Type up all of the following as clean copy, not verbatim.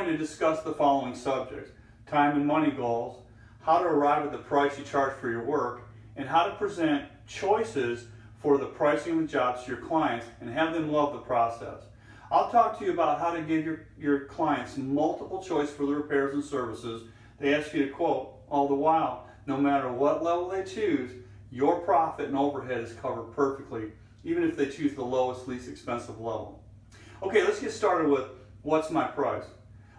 going to discuss the following subjects: time and money goals, how to arrive at the price you charge for your work, and how to present choices for the pricing of the jobs to your clients and have them love the process. I'll talk to you about how to give your clients multiple choice for the repairs and services they ask you to quote, all the while, no matter what level they choose, your profit and overhead is covered perfectly, even if they choose the lowest, least expensive level. Okay, let's get started with what's my price.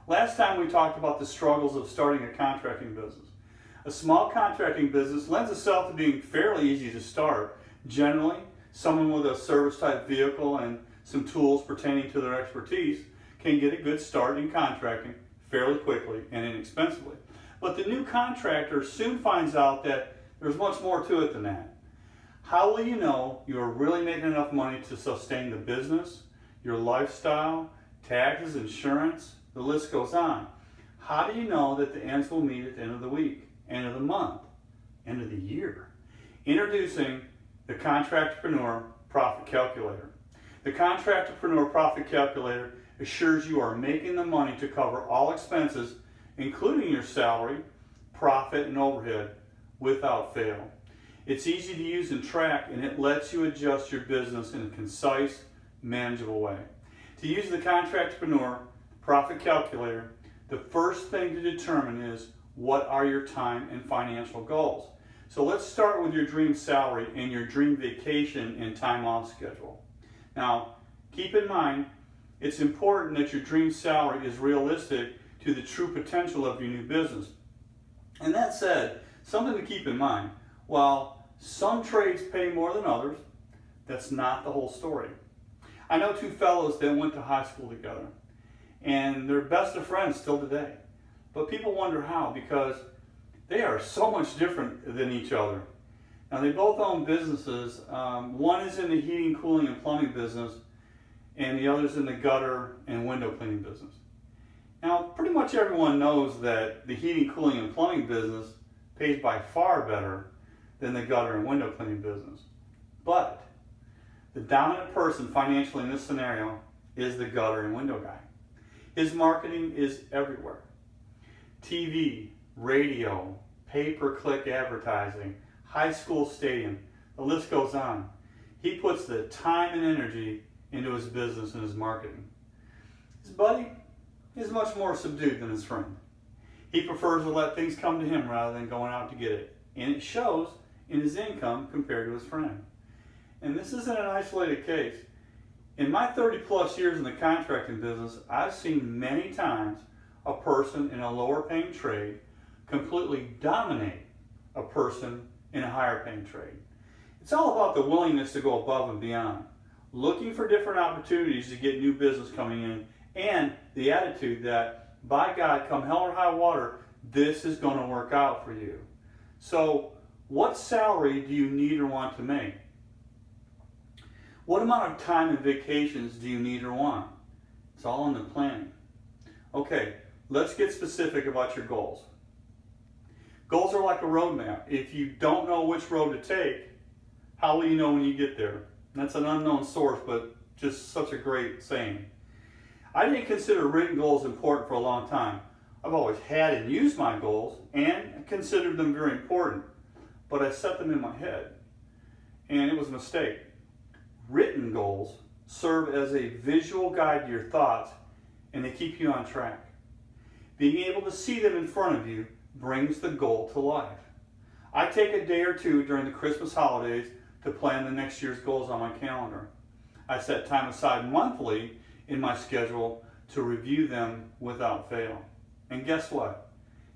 Last time we talked about the struggles of starting a contracting business. A small contracting business lends itself to being fairly easy to start. Generally, someone with a service type vehicle and some tools pertaining to their expertise can get a good start in contracting fairly quickly and inexpensively. But the new contractor soon finds out that there's much more to it than that. How will you know you are really making enough money to sustain the business, your lifestyle, taxes, insurance, the list goes on? How do you know that the ends will meet at the end of the week, end of the month, end of the year? Introducing the Contractpreneur Profit Calculator. The Contractpreneur Profit Calculator assures you are making the money to cover all expenses, including your salary, profit, and overhead, without fail. It's easy to use and track, and it lets you adjust your business in a concise, manageable way. To use the Contractpreneur Profit Calculator, the first thing to determine is what are your time and financial goals. So let's start with your dream salary and your dream vacation and time off schedule. Now, keep in mind, it's important that your dream salary is realistic to the true potential of your new business. And that said, something to keep in mind, while some trades pay more than others, that's not the whole story. I know two fellows that went to high school together, and they're best of friends still today. But people wonder how, because they are so much different than each other. Now, they both own businesses. One is in the heating, cooling, and plumbing business, and the other's in the gutter and window cleaning business. Now, pretty much everyone knows that the heating, cooling, and plumbing business pays by far better than the gutter and window cleaning business. But the dominant person financially in this scenario is the gutter and window guy. His marketing is everywhere. TV, radio, pay-per-click advertising, high school stadium, the list goes on. He puts the time and energy into his business and his marketing. His buddy is much more subdued than his friend. He prefers to let things come to him rather than going out to get it. And it shows in his income compared to his friend. And this isn't an isolated case. In my 30 plus years in the contracting business, I've seen many times a person in a lower paying trade completely dominate a person in a higher paying trade. It's all about the willingness to go above and beyond, looking for different opportunities to get new business coming in, and the attitude that, by God, come hell or high water, this is going to work out for you. So, what salary do you need or want to make? What amount of time and vacations do you need or want? It's all in the planning. Okay, let's get specific about your goals. Goals are like a roadmap. If you don't know which road to take, how will you know when you get there? That's an unknown source, but just such a great saying. I didn't consider written goals important for a long time. I've always had and used my goals and considered them very important, but I set them in my head, and it was a mistake. Written goals serve as a visual guide to your thoughts, and they keep you on track. Being able to see them in front of you brings the goal to life. I take a day or two during the Christmas holidays to plan the next year's goals on my calendar. I set time aside monthly in my schedule to review them without fail. And guess what?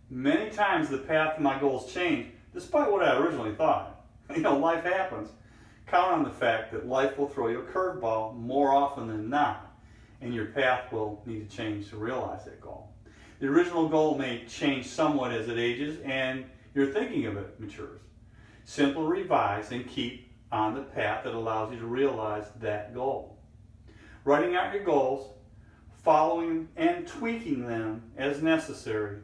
Many times the path to my goals change despite what I originally thought. Life happens. Count on the fact that life will throw you a curveball more often than not, and your path will need to change to realize that goal. The original goal may change somewhat as it ages and your thinking of it matures. Simply revise and keep on the path that allows you to realize that goal. Writing out your goals, following and tweaking them as necessary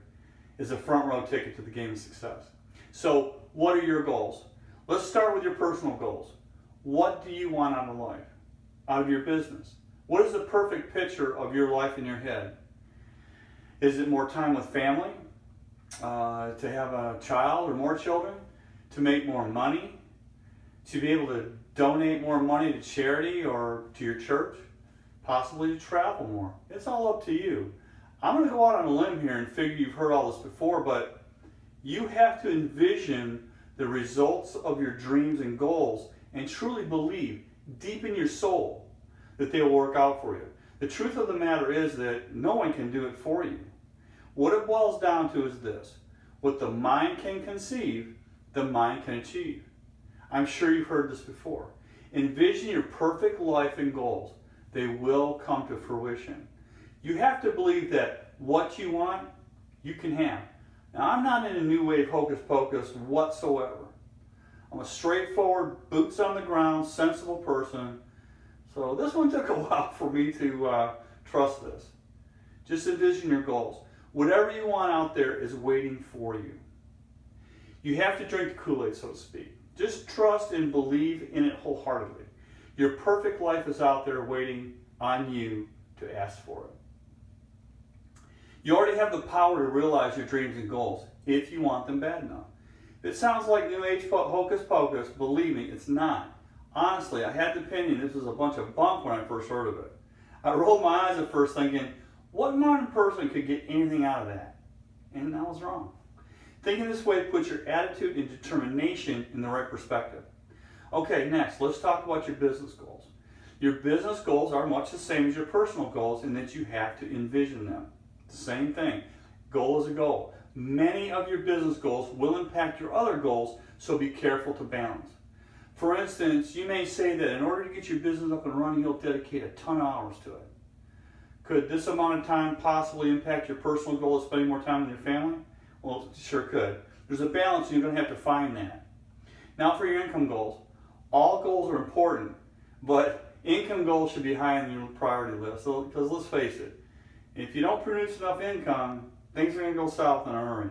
is a front row ticket to the game of success. So, what are your goals? Let's start with your personal goals. What do you want out of life? Out of your business? What is the perfect picture of your life in your head? Is it more time with family? To have a child or more children? To make more money? To be able to donate more money to charity or to your church? Possibly to travel more? It's all up to you. I'm going to go out on a limb here and figure you've heard all this before, but you have to envision the results of your dreams and goals and truly believe deep in your soul that they will work out for you. The truth of the matter is that no one can do it for you. What it boils down to is this: what the mind can conceive, the mind can achieve. I'm sure you've heard this before. Envision your perfect life and goals. They will come to fruition. You have to believe that what you want, you can have. Now, I'm not in a new wave hocus pocus whatsoever. I'm a straightforward, boots on the ground, sensible person. So this one took a while for me to trust this. Just envision your goals. Whatever you want out there is waiting for you. You have to drink the Kool-Aid, so to speak. Just trust and believe in it wholeheartedly. Your perfect life is out there waiting on you to ask for it. You already have the power to realize your dreams and goals if you want them bad enough. If it sounds like New Age hocus pocus, believe me, it's not. Honestly, I had the opinion this was a bunch of bunk when I first heard of it. I rolled my eyes at first thinking, what modern person could get anything out of that? And I was wrong. Thinking this way puts your attitude and determination in the right perspective. Okay, next, let's talk about your business goals. Your business goals are much the same as your personal goals in that you have to envision them. The same thing. Goal is a goal. Many of your business goals will impact your other goals, so be careful to balance. For instance, you may say that in order to get your business up and running, you'll dedicate a ton of hours to it. Could this amount of time possibly impact your personal goal of spending more time with your family? Well, it sure could. There's a balance, and you're going to have to find that. Now for your income goals. All goals are important, but income goals should be high on your priority list. Because let's face it, if you don't produce enough income, things are going to go south in a hurry.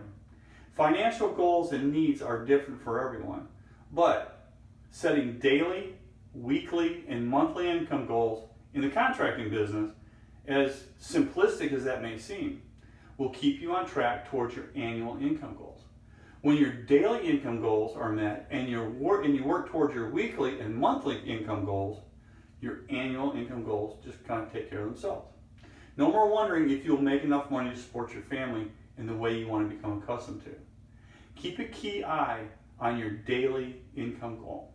Financial goals and needs are different for everyone, but setting daily, weekly, and monthly income goals in the contracting business, as simplistic as that may seem, will keep you on track towards your annual income goals. When your daily income goals are met and you work towards your weekly and monthly income goals, your annual income goals just kind of take care of themselves. No more wondering if you'll make enough money to support your family in the way you want to become accustomed to. Keep a key eye on your daily income goal.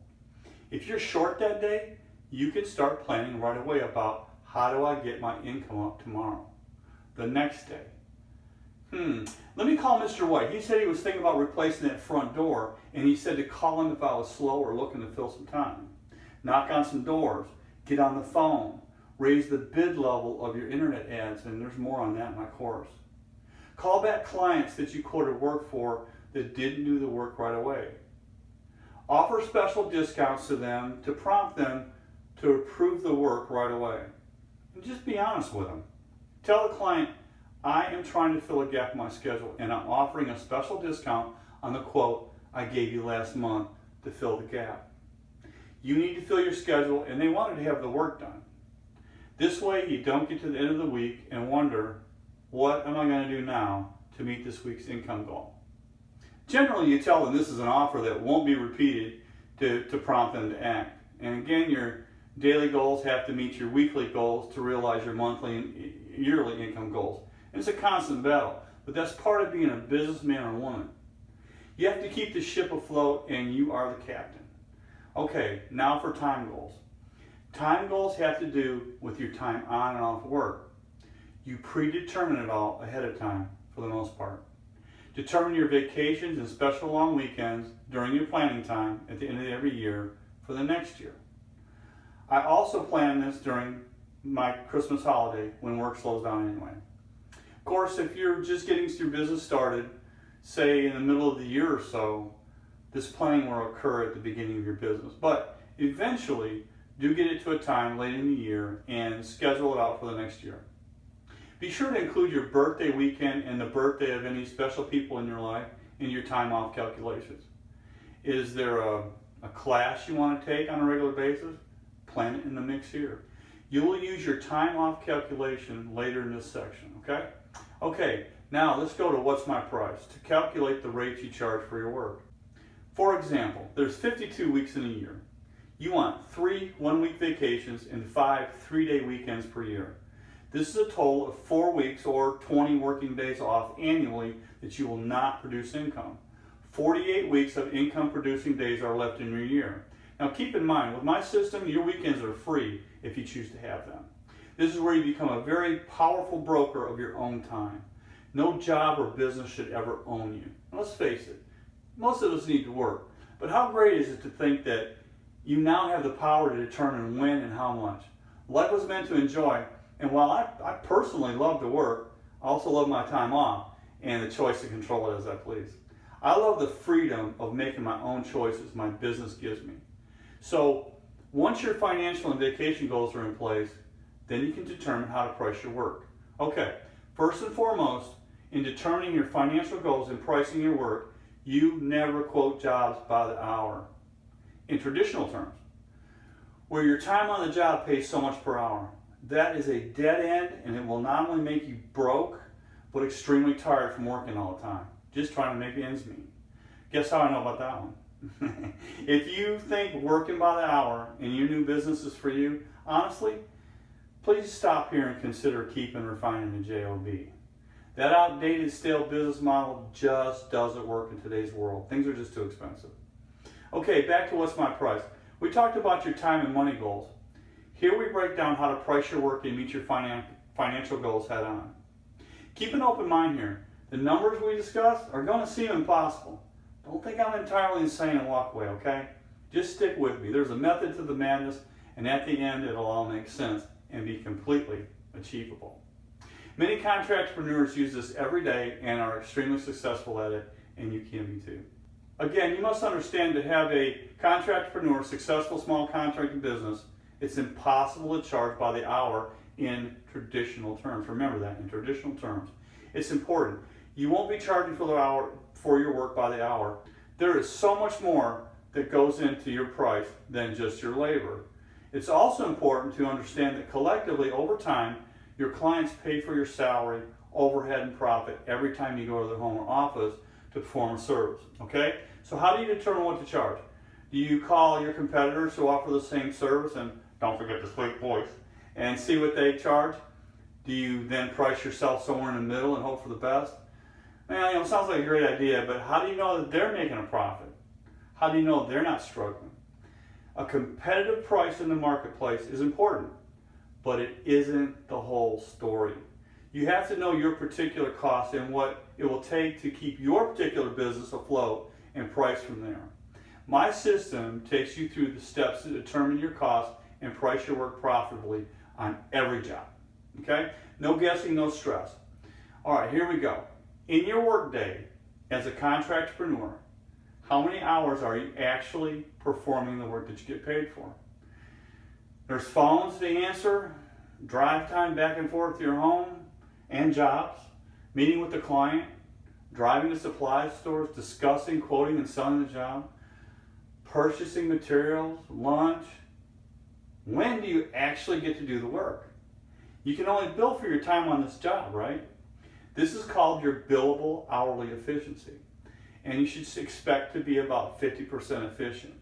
If you're short that day, you can start planning right away about how do I get my income up tomorrow, the next day. Let me call Mr. White. He said he was thinking about replacing that front door, and he said to call him if I was slow or looking to fill some time. Knock on some doors, get on the phone, raise the bid level of your internet ads, and there's more on that in my course. Call back clients that you quoted work for that didn't do the work right away. Offer special discounts to them to prompt them to approve the work right away. And just be honest with them. Tell the client, I am trying to fill a gap in my schedule and I'm offering a special discount on the quote I gave you last month to fill the gap. You need to fill your schedule and they wanted to have the work done. This way you don't get to the end of the week and wonder, what am I going to do now to meet this week's income goal? Generally you tell them this is an offer that won't be repeated to prompt them to act. And again, your daily goals have to meet your weekly goals to realize your monthly and yearly income goals. It's a constant battle, but that's part of being a businessman or woman. You have to keep the ship afloat and you are the captain. Okay, now for time goals. Time goals have to do with your time on and off work. You predetermine it all ahead of time for the most part. Determine your vacations and special long weekends during your planning time at the end of every year for the next year. I also plan this during my Christmas holiday when work slows down anyway. Of course, if you're just getting your business started, say in the middle of the year or so, this planning will occur at the beginning of your business. But eventually, do get it to a time late in the year and schedule it out for the next year. Be sure to include your birthday weekend and the birthday of any special people in your life in your time off calculations. Is there a class you want to take on a regular basis? Plan it in the mix here. You will use your time off calculation later in this section, okay? Okay, now let's go to what's my price to calculate the rates you charge for your work. For example, there's 52 weeks in a year. You want 3 one-week vacations and 5 3-day weekends per year. This is a total of 4 weeks or 20 working days off annually that you will not produce income. 48 weeks of income producing days are left in your year. Now keep in mind, with my system, your weekends are free if you choose to have them. This is where you become a very powerful broker of your own time. No job or business should ever own you. And let's face it, most of us need to work. But how great is it to think that you now have the power to determine when and how much? Life was meant to enjoy, and while I personally love to work, I also love my time off and the choice to control it as I please. I love the freedom of making my own choices my business gives me. So once your financial and vacation goals are in place, then you can determine how to price your work. Okay, first and foremost, in determining your financial goals and pricing your work, you never quote jobs by the hour. In traditional terms, where your time on the job pays so much per hour, that is a dead end, and it will not only make you broke, but extremely tired from working all the time, just trying to make ends meet. Guess how I know about that one? If you think working by the hour and your new business is for you, honestly, please stop here and consider keeping refining the job. That outdated, stale business model just doesn't work in today's world. Things are just too expensive. Okay, back to what's my price. We talked about your time and money goals. Here we break down how to price your work and meet your financial goals head on. Keep an open mind here. The numbers we discussed are going to seem impossible. Don't think I'm entirely insane and walk away, okay? Just stick with me. There's a method to the madness, and at the end it'll all make sense and be completely achievable. Many contractpreneurs use this every day and are extremely successful at it, and you can be too. Again, you must understand, to have a contractpreneur, successful small contracting business, it's impossible to charge by the hour in traditional terms. Remember that, in traditional terms. It's important. You won't be charging for your work by the hour. There is so much more that goes into your price than just your labor. It's also important to understand that collectively, over time, your clients pay for your salary, overhead, and profit every time you go to their home or office to perform a service, okay? So how do you determine what to charge? Do you call your competitors who offer the same service, and don't forget the sweet voice, and see what they charge? Do you then price yourself somewhere in the middle and hope for the best? Well, it sounds like a great idea, but how do you know that they're making a profit? How do you know they're not struggling? A competitive price in the marketplace is important, but it isn't the whole story. You have to know your particular cost and what it will take to keep your particular business afloat and price from there. My system takes you through the steps to determine your cost and price your work profitably on every job. Okay? No guessing, no stress. All right, here we go. In your workday as a contractpreneur, how many hours are you actually performing the work that you get paid for? There's phones to answer, drive time back and forth to your home and jobs, meeting with the client, driving to supply stores, discussing, quoting, and selling the job, purchasing materials, lunch. When do you actually get to do the work? You can only bill for your time on this job, right? This is called your billable hourly efficiency, and you should expect to be about 50% efficient.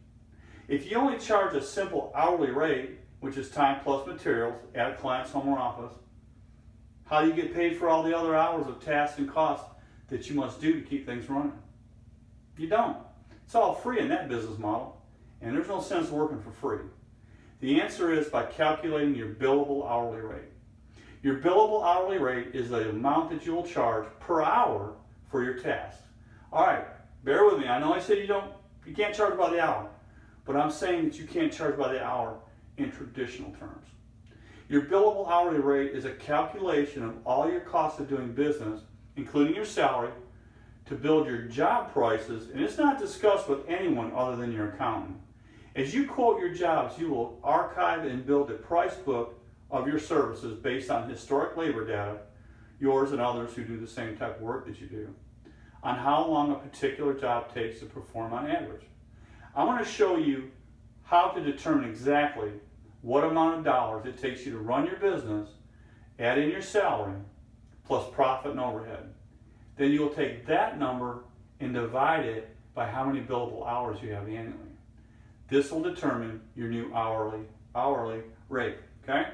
If you only charge a simple hourly rate, which is time plus materials at a client's home or office, how do you get paid for all the other hours of tasks and costs that you must do to keep things running? You don't. It's all free in that business model, and there's no sense working for free. The answer is by calculating your billable hourly rate. Your billable hourly rate is the amount that you will charge per hour for your tasks. All right, bear with me. I know I said you can't charge by the hour, but I'm saying that you can't charge by the hour in traditional terms. Your billable hourly rate is a calculation of all your costs of doing business, including your salary, to build your job prices, and it's not discussed with anyone other than your accountant. As you quote your jobs, you will archive and build a price book of your services based on historic labor data, yours and others who do the same type of work that you do, on how long a particular job takes to perform on average. I want to show you how to determine exactly what amount of dollars it takes you to run your business, add in your salary, plus profit and overhead. Then you'll take that number and divide it by how many billable hours you have annually. This will determine your new hourly rate, okay?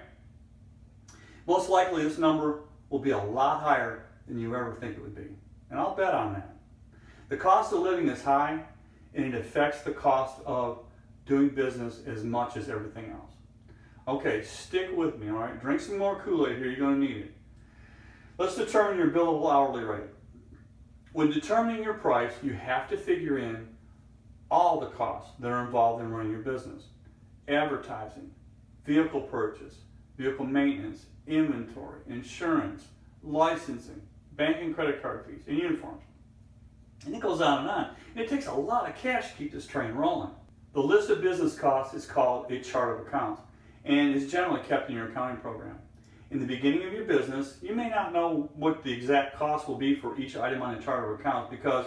Most likely this number will be a lot higher than you ever think it would be. And I'll bet on that. The cost of living is high, and it affects the cost of doing business as much as everything else. Okay, stick with me, all right? Drink some more Kool-Aid here, you're gonna need it. Let's determine your billable hourly rate. When determining your price, you have to figure in all the costs that are involved in running your business. Advertising, vehicle purchase, vehicle maintenance, inventory, insurance, licensing, bank and credit card fees, and uniforms. And it goes on and on. And it takes a lot of cash to keep this train rolling. The list of business costs is called a chart of accounts and is generally kept in your accounting program. In the beginning of your business, you may not know what the exact cost will be for each item on the chart of accounts because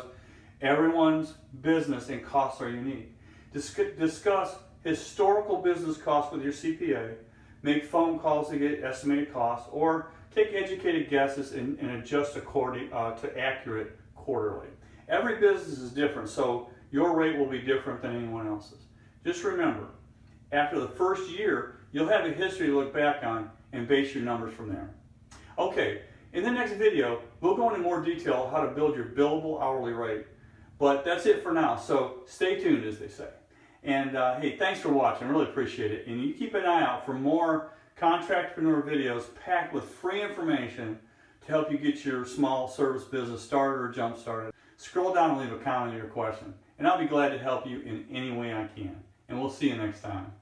everyone's business and costs are unique. Discuss historical business costs with your CPA, make phone calls to get estimated costs, or take educated guesses and adjust according to accurate quarterly. Every business is different, so your rate will be different than anyone else's. Just remember, after the first year, you'll have a history to look back on and base your numbers from there. Okay, in the next video, we'll go into more detail how to build your billable hourly rate. But that's it for now, so stay tuned, as they say. And hey, thanks for watching, I really appreciate it. And you keep an eye out for more Contractpreneur videos packed with free information to help you get your small service business started or jump started. Scroll down and leave a comment or your question, and I'll be glad to help you in any way I can. And we'll see you next time.